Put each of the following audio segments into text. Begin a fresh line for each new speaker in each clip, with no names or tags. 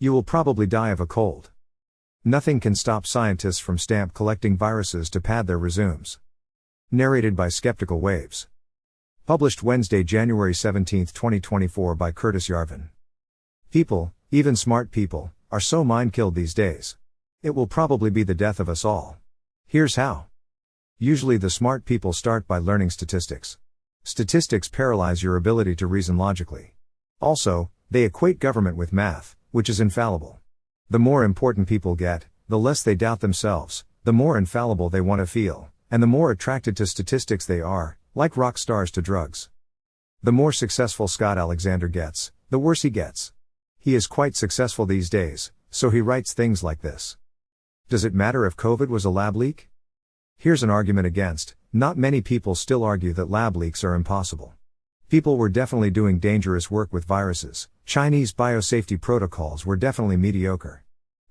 You will probably die of a cold. Nothing can stop scientists from stamp collecting viruses to pad their resumes. Narrated by Skeptical Waves. Published Wednesday, January 17, 2024 by Curtis Yarvin. People, even smart people, are so mind-killed these days. It will probably be the death of us all. Here's how. Usually the smart people start by learning statistics. Statistics paralyze your ability to reason logically. Also, they equate government with math, which is infallible. The more important people get, the less they doubt themselves, the more infallible they want to feel, and the more attracted to statistics they are, like rock stars to drugs. The more successful Scott Alexander gets, the worse he gets. He is quite successful these days, so he writes things like this. Does it matter if COVID was a lab leak? Here's an argument against. Not many people still argue that lab leaks are impossible. People were definitely doing dangerous work with viruses. Chinese biosafety protocols were definitely mediocre.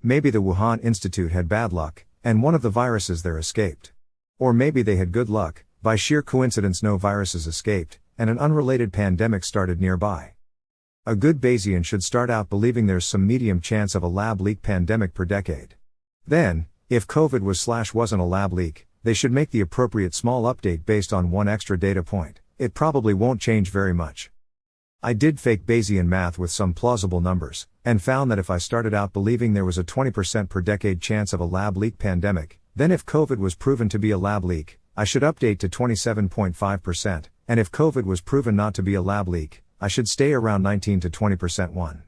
Maybe the Wuhan Institute had bad luck, and one of the viruses there escaped. Or maybe they had good luck, by sheer coincidence no viruses escaped, and an unrelated pandemic started nearby. A good Bayesian should start out believing there's some medium chance of a lab leak pandemic per decade. Then, if COVID wasn't a lab leak, they should make the appropriate small update based on one extra data point. It probably won't change very much. I did fake Bayesian math with some plausible numbers, and found that if I started out believing there was a 20% per decade chance of a lab leak pandemic, then if COVID was proven to be a lab leak, I should update to 27.5%, and if COVID was proven not to be a lab leak, I should stay around 19 to 20% one.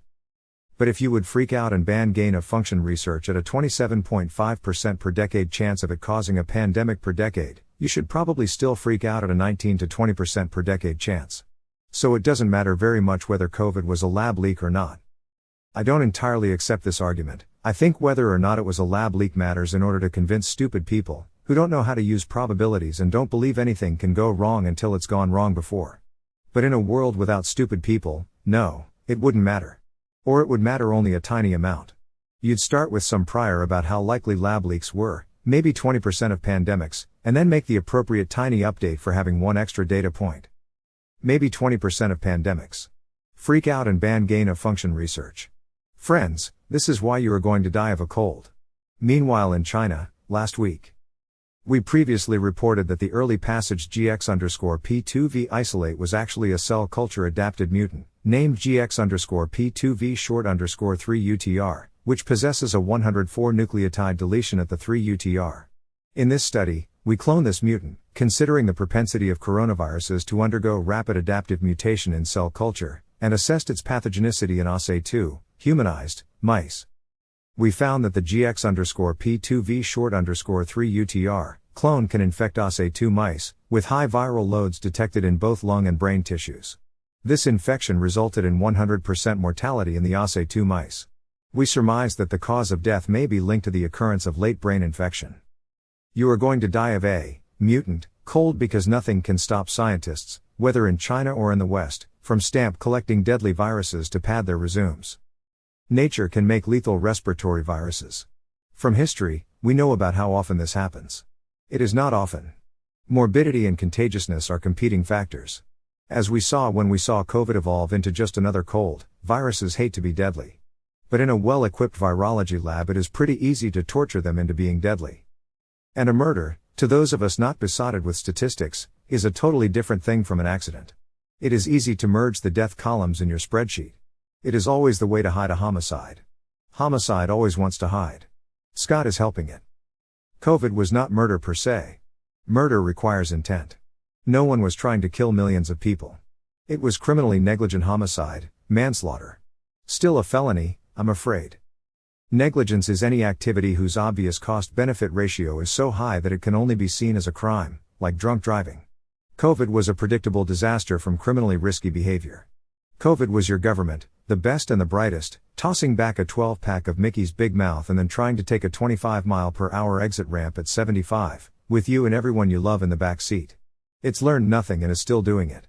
But if you would freak out and ban gain-of-function research at a 27.5% per decade chance of it causing a pandemic per decade, you should probably still freak out at a 19 to 20% per decade chance. So it doesn't matter very much whether COVID was a lab leak or not. I don't entirely accept this argument. I think whether or not it was a lab leak matters in order to convince stupid people, who don't know how to use probabilities and don't believe anything can go wrong until it's gone wrong before. But in a world without stupid people, no, it wouldn't matter. Or it would matter only a tiny amount. You'd start with some prior about how likely lab leaks were, maybe 20% of pandemics, and then make the appropriate tiny update for having one extra data point. Maybe 20% of pandemics. Freak out and ban gain-of-function research. Friends, this is why you are going to die of a cold. Meanwhile in China, last week. We previously reported that the early passage GX_P2V isolate was actually a cell culture adapted mutant, named GX_P2V_3UTR, which possesses a 104 nucleotide deletion at the 3UTR. In this study, we cloned this mutant, considering the propensity of coronaviruses to undergo rapid adaptive mutation in cell culture, and assessed its pathogenicity in OSSE2, humanized, mice. We found that the GX_P2V_3UTR clone can infect OSSE2 mice, with high viral loads detected in both lung and brain tissues. This infection resulted in 100% mortality in the OSSE2 mice. We surmised that the cause of death may be linked to the occurrence of late brain infection. You are going to die of a mutant cold because nothing can stop scientists, whether in China or in the West, from stamp collecting deadly viruses to pad their resumes. Nature can make lethal respiratory viruses. From history, we know about how often this happens. It is not often. Morbidity and contagiousness are competing factors. As we saw when we saw COVID evolve into just another cold, viruses hate to be deadly. But in a well-equipped virology lab it is pretty easy to torture them into being deadly. And a murder, to those of us not besotted with statistics, is a totally different thing from an accident. It is easy to merge the death columns in your spreadsheet. It is always the way to hide a homicide. Homicide always wants to hide. Scott is helping it. COVID was not murder per se. Murder requires intent. No one was trying to kill millions of people. It was criminally negligent homicide, manslaughter. Still a felony, I'm afraid. Negligence is any activity whose obvious cost-benefit ratio is so high that it can only be seen as a crime, like drunk driving. COVID was a predictable disaster from criminally risky behavior. COVID was your government, the best and the brightest, tossing back a 12-pack of Mickey's Big Mouth and then trying to take a 25-mile-per-hour exit ramp at 75, with you and everyone you love in the back seat. It's learned nothing and is still doing it.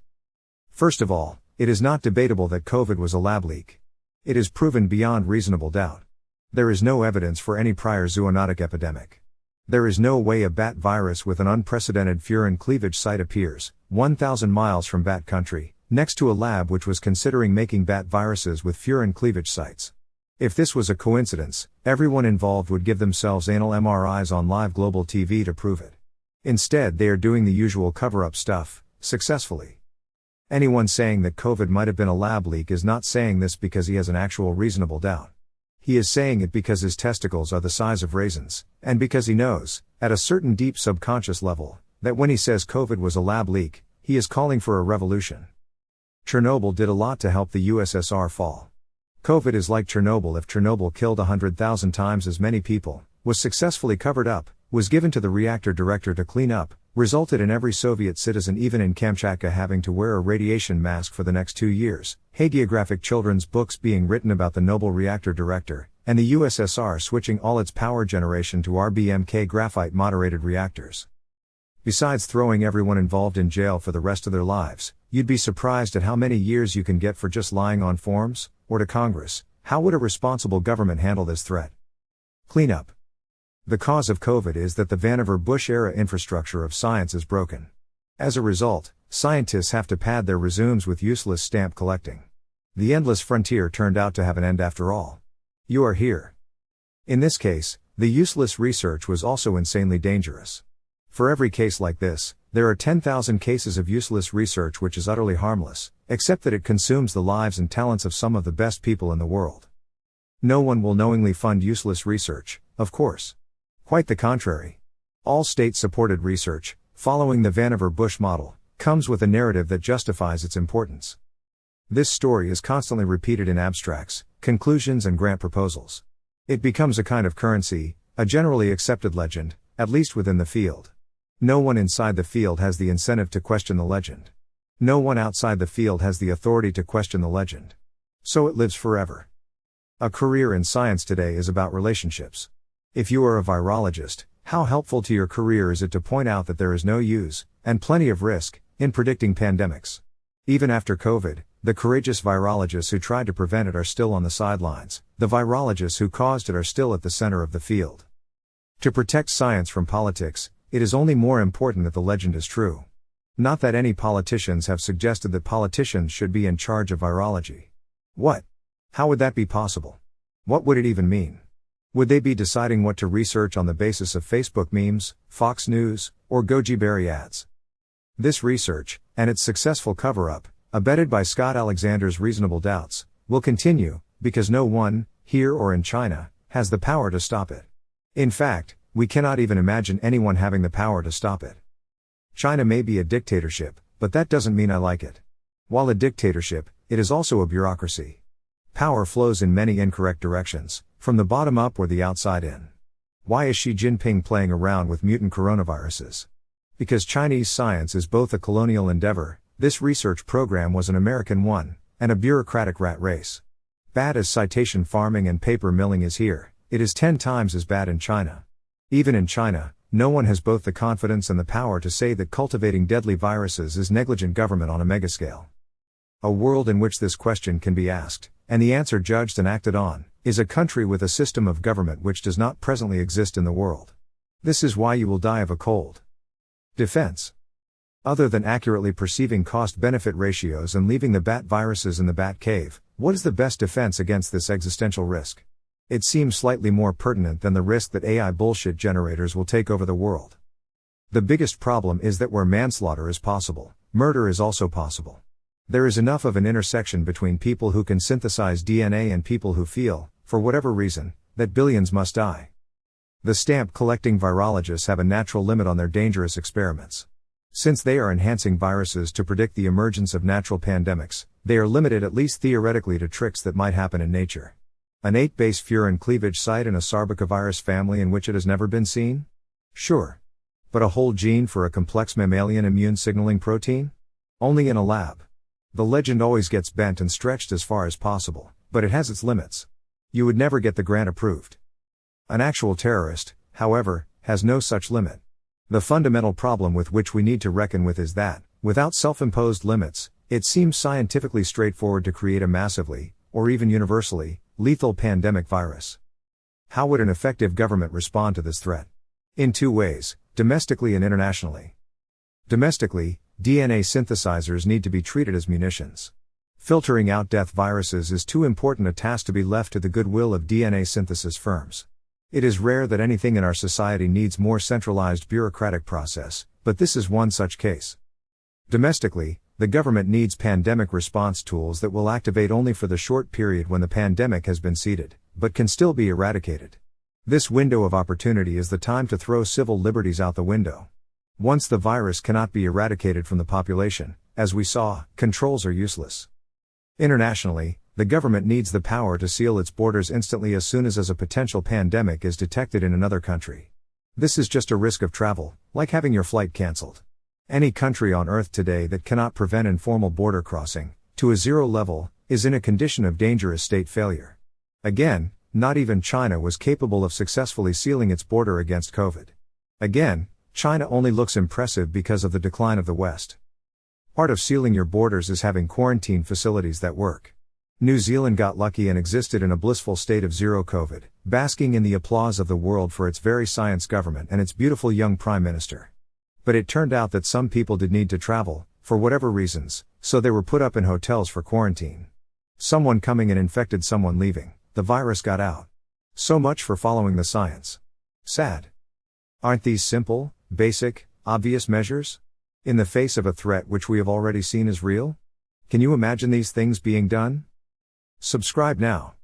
First of all, it is not debatable that COVID was a lab leak. It is proven beyond reasonable doubt. There is no evidence for any prior zoonotic epidemic. There is no way a bat virus with an unprecedented furin cleavage site appears, 1,000 miles from bat country, next to a lab which was considering making bat viruses with furin cleavage sites. If this was a coincidence, everyone involved would give themselves anal MRIs on live global TV to prove it. Instead, they are doing the usual cover-up stuff, successfully. Anyone saying that COVID might have been a lab leak is not saying this because he has an actual reasonable doubt. He is saying it because his testicles are the size of raisins, and because he knows, at a certain deep subconscious level, that when he says COVID was a lab leak, he is calling for a revolution. Chernobyl did a lot to help the USSR fall. COVID is like Chernobyl if Chernobyl killed 100,000 times as many people, was successfully covered up, was given to the reactor director to clean up, resulted in every Soviet citizen even in Kamchatka having to wear a radiation mask for the next 2 years, hagiographic children's books being written about the noble reactor director, and the USSR switching all its power generation to RBMK graphite-moderated reactors. Besides throwing everyone involved in jail for the rest of their lives, you'd be surprised at how many years you can get for just lying on forms, or to Congress. How would a responsible government handle this threat? Cleanup. The cause of COVID is that the Vannevar-Bush-era infrastructure of science is broken. As a result, scientists have to pad their resumes with useless stamp collecting. The endless frontier turned out to have an end after all. You are here. In this case, the useless research was also insanely dangerous. For every case like this, there are 10,000 cases of useless research which is utterly harmless, except that it consumes the lives and talents of some of the best people in the world. No one will knowingly fund useless research, of course. Quite the contrary. All state-supported research, following the Vannevar-Bush model, comes with a narrative that justifies its importance. This story is constantly repeated in abstracts, conclusions and grant proposals. It becomes a kind of currency, a generally accepted legend, at least within the field. No one inside the field has the incentive to question the legend. No one outside the field has the authority to question the legend. So it lives forever. A career in science today is about relationships. If you are a virologist, how helpful to your career is it to point out that there is no use, and plenty of risk, in predicting pandemics? Even after COVID, the courageous virologists who tried to prevent it are still on the sidelines. The virologists who caused it are still at the center of the field. To protect science from politics, it is only more important that the legend is true. Not that any politicians have suggested that politicians should be in charge of virology. What? How would that be possible? What would it even mean? Would they be deciding what to research on the basis of Facebook memes, Fox News, or Goji Berry ads? This research, and its successful cover-up, abetted by Scott Alexander's reasonable doubts, will continue, because no one, here or in China, has the power to stop it. In fact, we cannot even imagine anyone having the power to stop it. China may be a dictatorship, but that doesn't mean I like it. While a dictatorship, it is also a bureaucracy. Power flows in many incorrect directions, from the bottom up or the outside in. Why is Xi Jinping playing around with mutant coronaviruses? Because Chinese science is both a colonial endeavor, this research program was an American one, and a bureaucratic rat race. Bad as citation farming and paper milling is here, it is 10 times as bad in China. Even in China, no one has both the confidence and the power to say that cultivating deadly viruses is negligent government on a megascale. A world in which this question can be asked, and the answer judged and acted on, is a country with a system of government which does not presently exist in the world. This is why you will die of a cold. Defense. Other than accurately perceiving cost-benefit ratios and leaving the bat viruses in the bat cave, what is the best defense against this existential risk? It seems slightly more pertinent than the risk that AI bullshit generators will take over the world. The biggest problem is that where manslaughter is possible, murder is also possible. There is enough of an intersection between people who can synthesize DNA and people who feel, for whatever reason, that billions must die. The stamp-collecting virologists have a natural limit on their dangerous experiments. Since they are enhancing viruses to predict the emergence of natural pandemics, they are limited at least theoretically to tricks that might happen in nature. An 8-base furin cleavage site in a sarbecavirus family in which it has never been seen? Sure. But a whole gene for a complex mammalian immune signaling protein? Only in a lab. The legend always gets bent and stretched as far as possible, but it has its limits. You would never get the grant approved. An actual terrorist, however, has no such limit. The fundamental problem with which we need to reckon with is that, without self-imposed limits, it seems scientifically straightforward to create a massively, or even universally, lethal pandemic virus. How would an effective government respond to this threat? In 2 ways, domestically and internationally. Domestically, DNA synthesizers need to be treated as munitions. Filtering out death viruses is too important a task to be left to the goodwill of DNA synthesis firms. It is rare that anything in our society needs more centralized bureaucratic process, but this is one such case. Domestically, the government needs pandemic response tools that will activate only for the short period when the pandemic has been seeded, but can still be eradicated. This window of opportunity is the time to throw civil liberties out the window. Once the virus cannot be eradicated from the population, as we saw, controls are useless. Internationally, the government needs the power to seal its borders instantly as soon as a potential pandemic is detected in another country. This is just a risk of travel, like having your flight cancelled. Any country on Earth today that cannot prevent informal border crossing, to a zero level, is in a condition of dangerous state failure. Again, not even China was capable of successfully sealing its border against COVID. Again, China only looks impressive because of the decline of the West. Part of sealing your borders is having quarantine facilities that work. New Zealand got lucky and existed in a blissful state of zero COVID, basking in the applause of the world for its very science government and its beautiful young prime minister. But it turned out that some people did need to travel, for whatever reasons, so they were put up in hotels for quarantine. Someone coming in infected someone leaving, the virus got out. So much for following the science. Sad. Aren't these simple, basic, obvious measures? In the face of a threat which we have already seen is real? Can you imagine these things being done? Subscribe now.